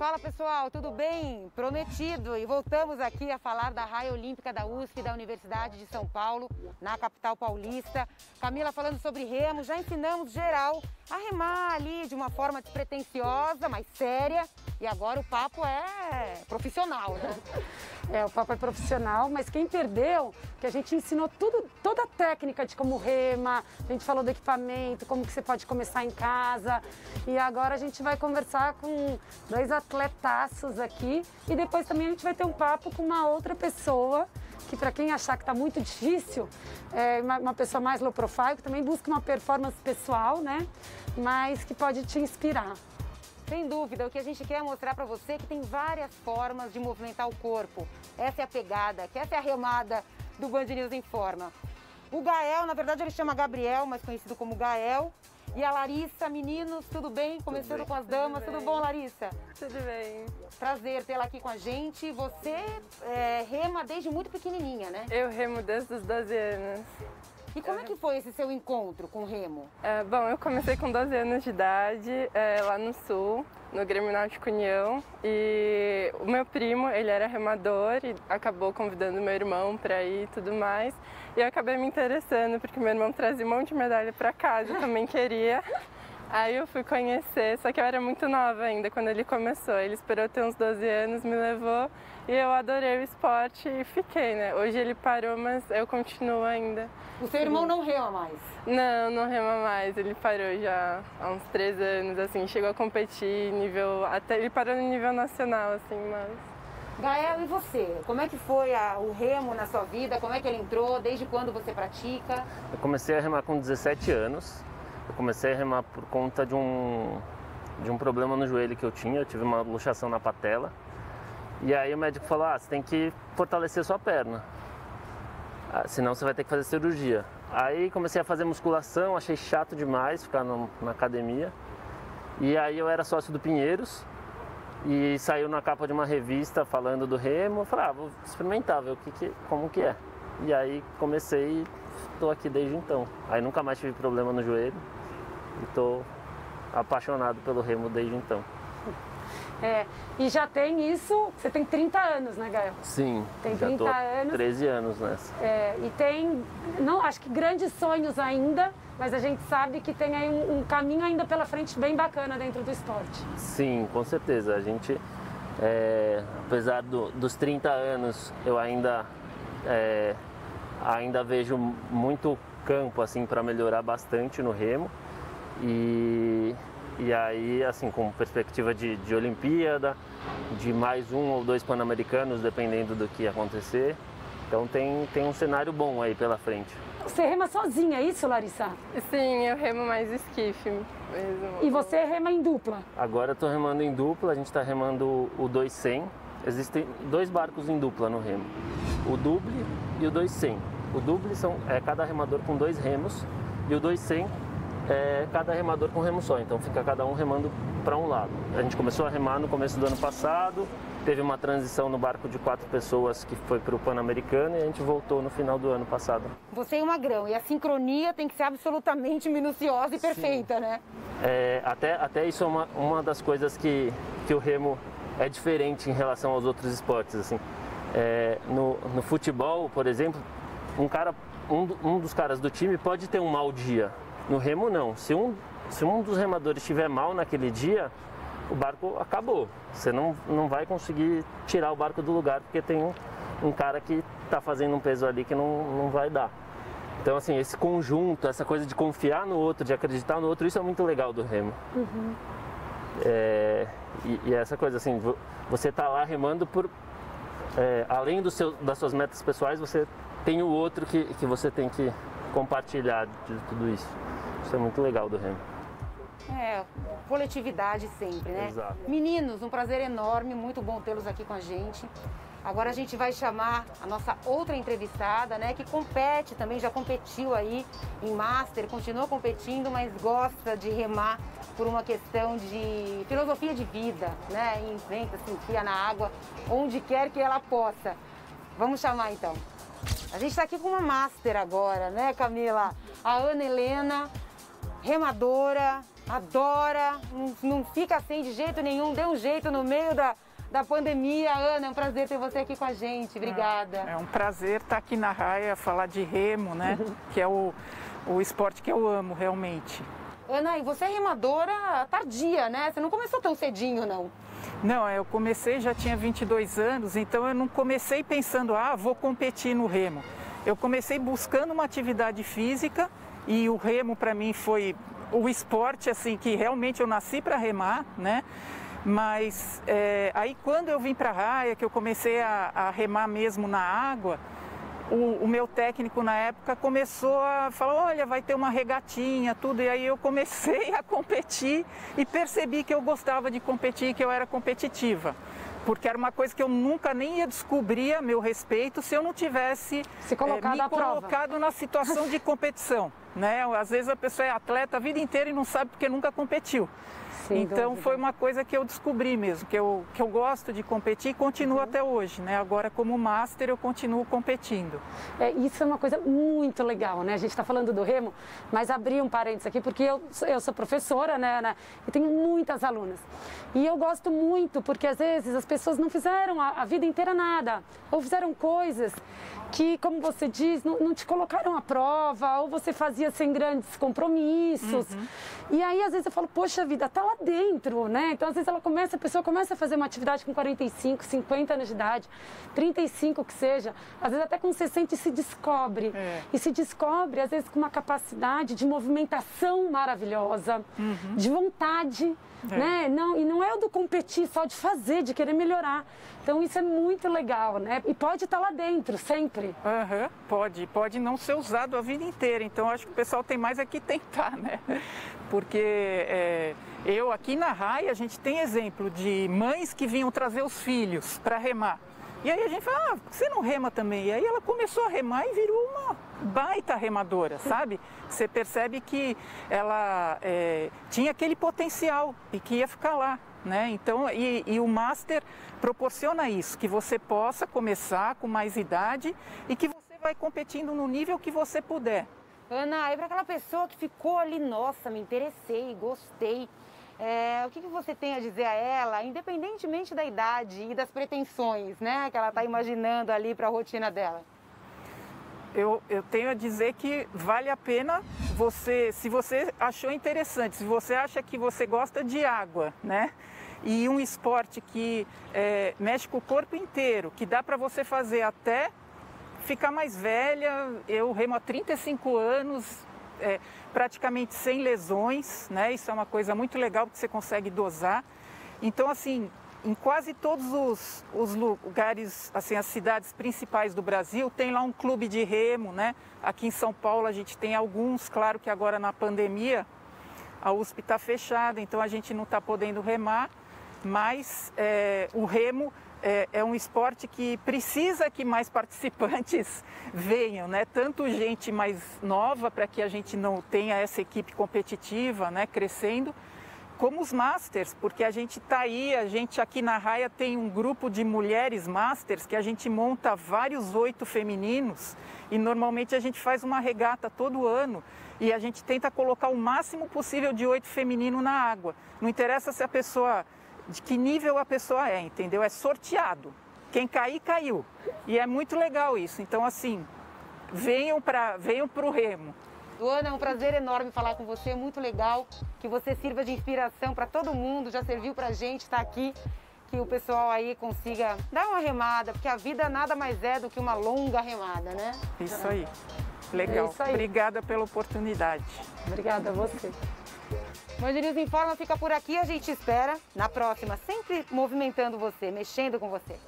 Fala pessoal, tudo bem? Prometido, e voltamos aqui a falar da raia olímpica da USP, da Universidade de São Paulo, na capital paulista. Camila falando sobre remo, já ensinamos geral a remar ali de uma forma despretensiosa, mas séria, e agora o papo é profissional, né? O papo é profissional, mas quem perdeu, que a gente ensinou toda a técnica de como rema, a gente falou do equipamento, como que você pode começar em casa, e agora a gente vai conversar com dois atletaços aqui, e depois também a gente vai ter um papo com uma outra pessoa, que para quem achar que está muito difícil, é uma pessoa mais low profile, que também busca uma performance pessoal, né, mas que pode te inspirar. Sem dúvida, o que a gente quer mostrar para você é que tem várias formas de movimentar o corpo. Essa é a pegada, que essa é a remada do Band News Informa. O Gael, na verdade ele chama Gabriel, mas conhecido como Gael. E a Larissa, meninos, tudo bem? Começando com as damas, tudo bom, Larissa? Tudo bem. Prazer tê-la aqui com a gente. Você rema desde muito pequenininha, né? Eu remo desde os 12 anos. E como é que foi esse seu encontro com o remo? Bom, eu comecei com 12 anos de idade, lá no Sul, no Grêmio Náutico União. E o meu primo, ele era remador e acabou convidando meu irmão para ir e tudo mais. E eu acabei me interessando, porque meu irmão trazia um monte de medalha para casa, eu também queria. Aí eu fui conhecer, só que eu era muito nova ainda quando ele começou. Ele esperou ter uns 12 anos, me levou e eu adorei o esporte e fiquei, né? Hoje ele parou, mas eu continuo ainda. O seu irmão não rema mais? Não, não rema mais. Ele parou já há uns 3 anos, assim, chegou a competir nível... Até ele parou no nível nacional, assim, mas... Gael, e você? Como é que foi o remo na sua vida? Como é que ele entrou? Desde quando você pratica? Eu comecei a remar com 17 anos. Eu comecei a remar por conta de um problema no joelho que eu tinha. Eu tive uma luxação na patela. E aí o médico falou, você tem que fortalecer sua perna. Senão você vai ter que fazer cirurgia. Aí comecei a fazer musculação, achei chato demais ficar na academia. E aí eu era sócio do Pinheiros. E saiu na capa de uma revista falando do remo. Eu falei, vou experimentar, ver como que é. E aí comecei e estou aqui desde então. Aí nunca mais tive problema no joelho. E estou apaixonado pelo remo desde então. E já tem isso, você tem 30 anos, né, Gael? Sim, tem já 30 anos. 13 anos nessa. E tem, não, acho que grandes sonhos ainda, mas a gente sabe que tem aí um caminho ainda pela frente bem bacana dentro do esporte. Sim, com certeza. A gente, apesar dos 30 anos, eu ainda vejo muito campo assim, para melhorar bastante no remo. E aí, assim, com perspectiva de Olimpíada, de mais 1 ou 2 Pan-Americanos, dependendo do que acontecer. Então tem um cenário bom aí pela frente. Você rema sozinha, é isso, Larissa? Sim, eu remo mais esquife mesmo. E você rema em dupla? Agora eu estou remando em dupla, a gente está remando o 200. Existem 2 barcos em dupla no remo, o double e o 200. O double é cada remador com 2 remos e o 200 é cada remador com remo só, então fica cada um remando para um lado. A gente começou a remar no começo do ano passado, teve uma transição no barco de 4 pessoas que foi para o Pan-Americano e a gente voltou no final do ano passado. Você é um magrão e a sincronia tem que ser absolutamente minuciosa e perfeita, né? Até isso é uma das coisas que o remo é diferente em relação aos outros esportes. Assim. No futebol, por exemplo, um dos caras do time pode ter um mau dia. No remo não, se um dos remadores estiver mal naquele dia, o barco acabou. Você não vai conseguir tirar o barco do lugar porque tem um cara que está fazendo um peso ali que não vai dar. Então assim, esse conjunto, essa coisa de confiar no outro, de acreditar no outro, isso é muito legal do remo. Uhum. E essa coisa assim, você está lá remando além das suas metas pessoais, você tem o outro que você tem que compartilhar de tudo isso. Isso é muito legal do remo. Coletividade sempre, né? Exato. Meninos, um prazer enorme, muito bom tê-los aqui com a gente. Agora a gente vai chamar a nossa outra entrevistada, né, que compete também, já competiu aí em Master, continua competindo, mas gosta de remar por uma questão de filosofia de vida, né? E inventa, se enfia na água, onde quer que ela possa. Vamos chamar então. A gente está aqui com uma Master agora, né, Camila? A Ana Helena, remadora, adora, não fica sem de jeito nenhum, deu um jeito no meio da pandemia. Ana, é um prazer ter você aqui com a gente, obrigada. É um prazer estar aqui na Raia, falar de remo, né? Que é o esporte que eu amo realmente. Ana, e você é remadora tardia, né? Você não começou tão cedinho, não? Não, eu comecei, já tinha 22 anos, então eu não comecei pensando, vou competir no remo. Eu comecei buscando uma atividade física e o remo para mim foi o esporte assim que realmente eu nasci para remar, né? Mas aí quando eu vim para a Raia, que eu comecei a remar mesmo na água, o meu técnico na época começou a falar, olha, vai ter uma regatinha, tudo. E aí eu comecei a competir e percebi que eu gostava de competir, que eu era competitiva. Porque era uma coisa que eu nunca nem ia descobrir a meu respeito se eu não tivesse me colocado na situação de competição, né? Às vezes a pessoa é atleta a vida inteira e não sabe porque nunca competiu. Então foi uma coisa que eu descobri mesmo, que eu gosto de competir e continuo até hoje, né? Agora como master eu continuo competindo. Isso é uma coisa muito legal, né? A gente está falando do remo, mas abri um parênteses aqui, porque eu sou professora, né, Ana? E tenho muitas alunas. E eu gosto muito, porque às vezes as pessoas não fizeram a vida inteira nada, ou fizeram coisas que, como você diz, não te colocaram à prova, ou você fazia sem grandes compromissos. E aí, às vezes, eu falo, poxa vida, tá lá dentro, né? Então, às vezes, a pessoa começa a fazer uma atividade com 45, 50 anos de idade, 35 que seja, às vezes até com 60 e se descobre. E se descobre, às vezes, com uma capacidade de movimentação maravilhosa, de vontade, né? E não é o do competir, só de fazer, de querer melhorar. Então isso é muito legal, né? E pode estar lá dentro, sempre. Pode não ser usado a vida inteira. Então acho que o pessoal tem mais é que tentar, né? Porque eu aqui na Raia, a gente tem exemplo de mães que vinham trazer os filhos para remar. E aí a gente fala, por que você não rema também? E aí ela começou a remar e virou uma baita remadora, sabe? Você percebe que ela tinha aquele potencial e que ia ficar lá, né? Então, e o Master proporciona isso, que você possa começar com mais idade e que você vai competindo no nível que você puder. Ana, e para aquela pessoa que ficou ali, nossa, me interessei, gostei, o que você tem a dizer a ela, independentemente da idade e das pretensões, né, que ela está imaginando ali para a rotina dela? Eu tenho a dizer que vale a pena se você achou interessante, se você acha que você gosta de água, né? E um esporte que mexe com o corpo inteiro, que dá para você fazer até ficar mais velha. Eu remo há 35 anos, praticamente sem lesões, né? Isso é uma coisa muito legal porque você consegue dosar. Então, assim, em quase todos os lugares, assim, as cidades principais do Brasil, tem lá um clube de remo, né? Aqui em São Paulo a gente tem alguns, claro que agora na pandemia a USP está fechada, então a gente não está podendo remar, mas o remo é um esporte que precisa que mais participantes venham, né? Tanto gente mais nova, para que a gente não tenha essa equipe competitiva, né, crescendo, como os Masters, porque a gente está aí, a gente aqui na Raia tem um grupo de mulheres Masters que a gente monta vários 8 femininos e normalmente a gente faz uma regata todo ano e a gente tenta colocar o máximo possível de 8 feminino na água. Não interessa se a pessoa, de que nível a pessoa é, entendeu? É sorteado. Quem cair, caiu. E é muito legal isso. Então, assim, venham para o remo. Ana, é um prazer enorme falar com você, muito legal que você sirva de inspiração para todo mundo, já serviu para a gente estar aqui, que o pessoal aí consiga dar uma remada, porque a vida nada mais é do que uma longa remada, né? Isso aí, legal. Isso aí. Obrigada pela oportunidade. Obrigada a você. Band News Informa fica por aqui, a gente espera na próxima, sempre movimentando você, mexendo com você.